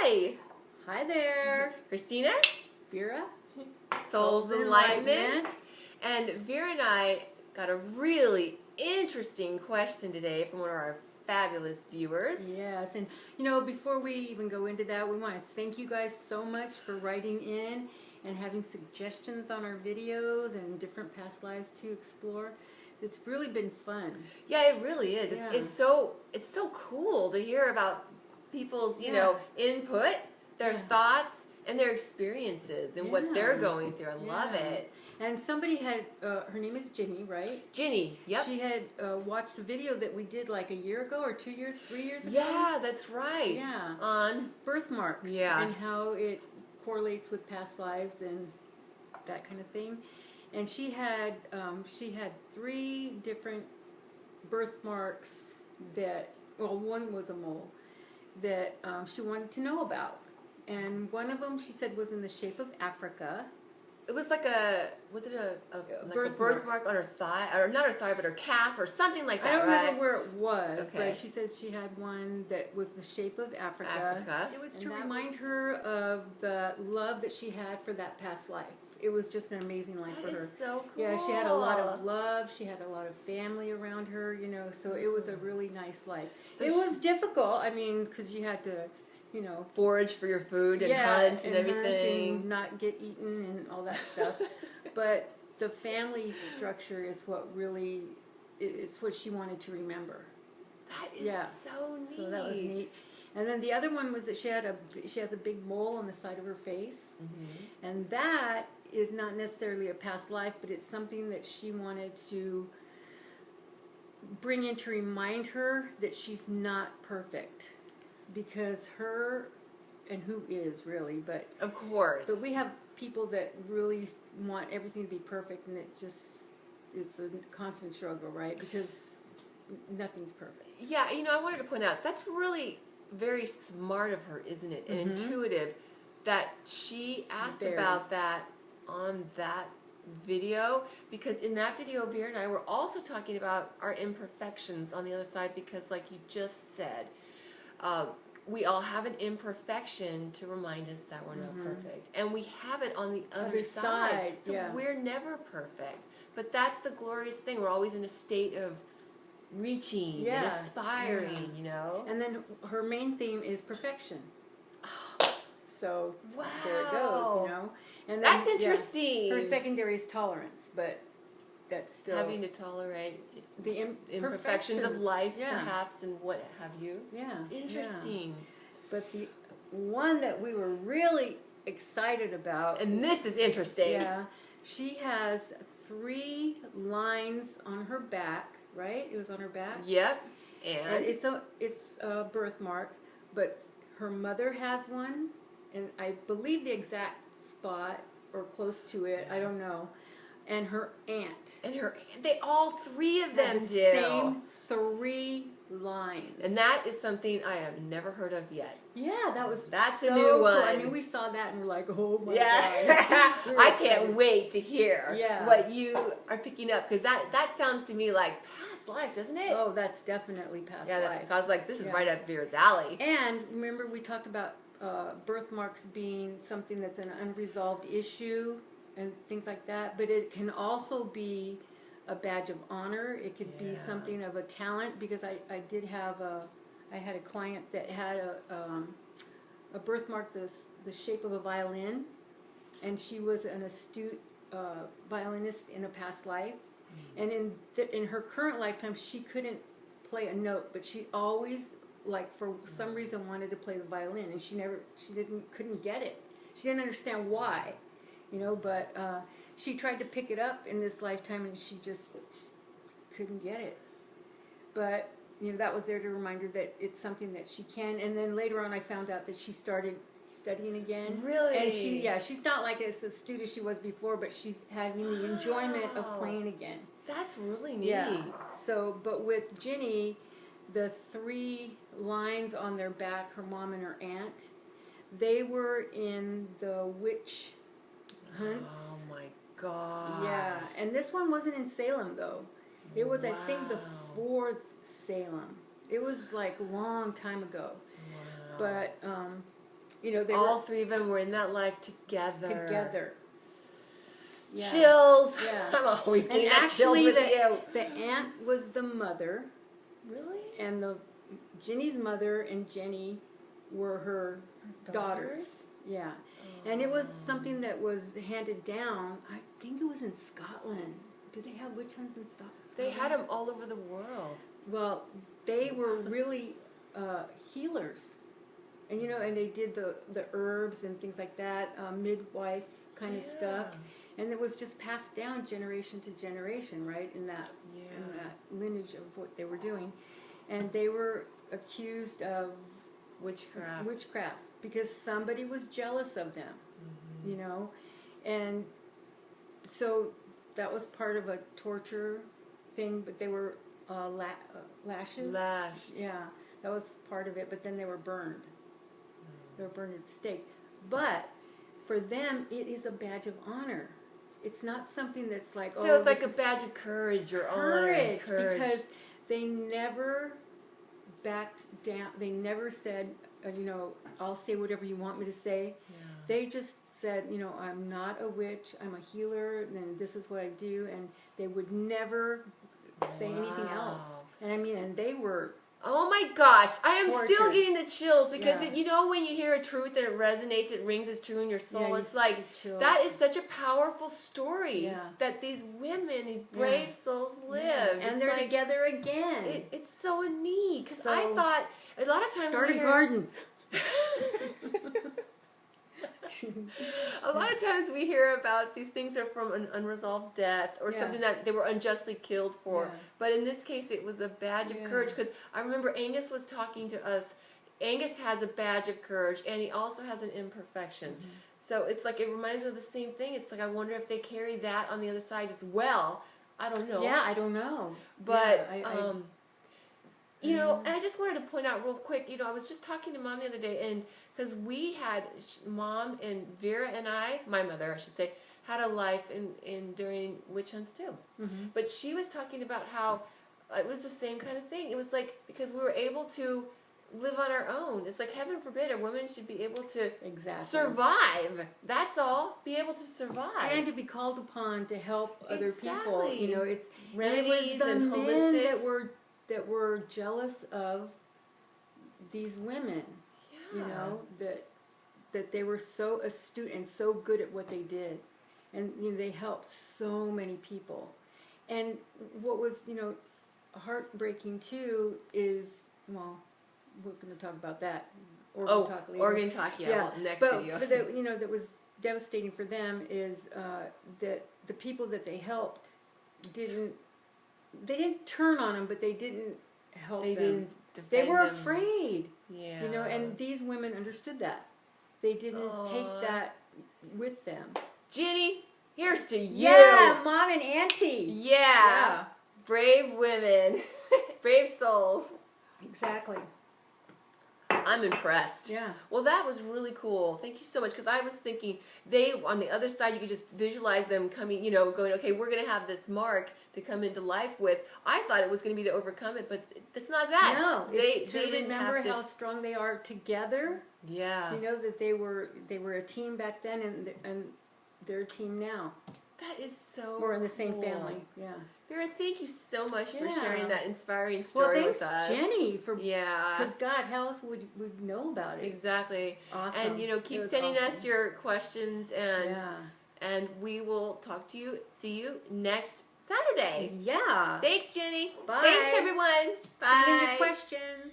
Hi! Hi there, Christina, Vera. Souls Enlightenment. And Vera and I got a really interesting question today from one of our fabulous viewers. Yes, and you know, before we even go into that, we want to thank you guys so much for writing in and having suggestions on our videos and different past lives to explore. It's really been fun. Yeah, it really is. Yeah. It's so cool to hear about people's, you know, input, their thoughts, and their experiences and what they're going through. I love it. And somebody had, her name is Ginny, right? Ginny, yep. She had watched a video that we did like a year ago or 2 years, 3 years ago. Yeah, that's right. Yeah. On birthmarks. Yeah. And how it correlates with past lives and that kind of thing. And she had 3 different birthmarks that, well, one was a mole that she wanted to know about. And one of them, she said, was in the shape of Africa. It was like a birthmark on her thigh, or not her thigh, but her calf, or something like that. I don't right? remember where it was, Okay. but she says she had one that was the shape of Africa. It was to remind her of the love that she had for that past life. It was just an amazing life for her. That is so cool. Yeah, she had a lot of love. She had a lot of family around her, you know, so it was a really nice life. So it was difficult, I mean, because you had to, you know, forage for your food and hunt and everything. Hunt and not get eaten and all that stuff. But the family structure is what really, it's what she wanted to remember. That is so neat. So that was neat. And then the other one was that she has a big mole on the side of her face. Mm-hmm. And that is not necessarily a past life, but it's something that she wanted to bring in to remind her that she's not perfect. Because her, and who is really, but of course, but we have people that really want everything to be perfect, and it's a constant struggle, right? Because nothing's perfect. Yeah, you know, I wanted to point out that's really very smart of her, isn't it? And intuitive that she asked about that on that video, because in that video, Vera and I were also talking about our imperfections on the other side, because like you just said, we all have an imperfection to remind us that we're not perfect. And we have it on the other side. So we're never perfect. But that's the glorious thing. We're always in a state of reaching and aspiring, you know? And then her main theme is perfection. So there it goes, you know? And then, that's interesting. Her secondary is tolerance, but that's still having to tolerate the imperfections of life, perhaps, and what have you. Yeah, it's interesting. But the one that we were really excited about, and this is interesting. Yeah, she has 3 lines on her back. Right? It was on her back. Yep. And it's a birthmark, but her mother has one, and I believe the exact spot or close to it. I don't know. And her aunt. And her aunt. They all 3 of them do. Same 3 lines. And that is something I have never heard of yet. Yeah, that's so a new one. Cool. I mean, we saw that and we're like, oh my God. I can't wait to hear what you are picking up, because that sounds to me like past life, doesn't it? Oh, that's definitely past life. So I was like, this is right up Vera's alley. And remember, we talked about birthmarks being something that's an unresolved issue and things like that, but it can also be a badge of honor. It could be something of a talent, because I had a client that had a birthmark the shape of a violin, and she was an astute violinist in a past life, and in her current lifetime she couldn't play a note, but she always, like, for some reason wanted to play the violin, and she couldn't get it. She didn't understand why, you know, but she tried to pick it up in this lifetime, and she just couldn't get it. But, you know, that was there to remind her that it's something that she can. And then later on I found out that she started studying again. Really? And she's not like as astute as she was before, but she's having the enjoyment of playing again. That's really neat. Yeah. So, but with Ginny, the 3 lines on their back, her mom and her aunt, they were in the witch hunts. Oh my God. Yeah, and this one wasn't in Salem though. It was, I think, before Salem. It was like a long time ago. Wow. But you know, they all were 3 of them were in that life together. together. Yeah. Chills. Yeah. I'm always And getting that chills actually, with you. the aunt was the mother, Really? and Ginny's mother and Jenny were her daughters. Yeah. And it was something that was handed down. I think it was in Scotland. Do they have witch hunts in Scotland? They had them all over the world. Well, they were really healers, and you know, and they did the herbs and things like that, midwife kind of stuff, and it was just passed down generation to generation, right? In that lineage of what they were doing, and they were accused of witchcraft because somebody was jealous of them, you know, and so that was part of a torture thing, but they were lashes. Lashed. Yeah, that was part of it, but then they were burned. They were burned at the stake. But for them, it is a badge of honor. It's not something that's like, so it's like a badge of courage or honor. Courage. Because they never backed down. They never said, you know, I'll say whatever you want me to say. Yeah. They just said, you know, I'm not a witch, I'm a healer, and this is what I do, and they would never say anything else. And I mean, and they were... Oh my gosh, I am tortured. still getting the chills because you know when you hear a truth and it resonates, it rings as true in your soul. It's like, that is such a powerful story that these women, these brave souls live. And they're like, together again. It's so neat because I thought a lot of times start a garden. A lot of times we hear about these things are from an unresolved death or something that they were unjustly killed for. But in this case, it was a badge of courage because I remember Angus was talking to us. Angus has a badge of courage, and he also has an imperfection. So it's like it reminds me of the same thing. It's like I wonder if they carry that on the other side as well. I don't know. Yeah, I don't know. But you know, and I just wanted to point out real quick. You know, I was just talking to Mom the other day, and because we had Mom and Vera and my mother, I should say, had a life in during witch hunts too. But she was talking about how it was the same kind of thing. It was like because we were able to live on our own. It's like heaven forbid a woman should be able to survive. That's all. Be able to survive and to be called upon to help other people. You know, it's remedies and it was the men that were jealous of these women. You know, that they were so astute and so good at what they did. And, you know, they helped so many people. And what was, you know, heartbreaking too is, well, we're going to talk about that. Organ talk, well, next video. But you know, that was devastating for them is that the people that they helped didn't turn on them, but they didn't help them. They were afraid. Yeah. You know, and these women understood that. They didn't take that with them. Ginny, here's to you. Yeah, Mom and Auntie. Yeah. Brave women. Brave souls. Exactly. I'm impressed. Yeah. Well, that was really cool. Thank you so much. Because I was thinking, on the other side, you could just visualize them coming, you know, going, okay, we're going to have this mark to come into life with. I thought it was going to be to overcome it, but it's not that. No, they didn't remember how strong they are together. Yeah. You know, that they were a team back then, and they're a team now. That is so We're in the same cool. family. Yeah. Vera, thank you so much for sharing that inspiring story with us. Jenny, because God, how else would we know about it? Exactly. Awesome. And you know, keep sending us your questions, and we will see you next Saturday. Yeah. Thanks, Jenny. Bye. Thanks, everyone. Bye. Send in your questions.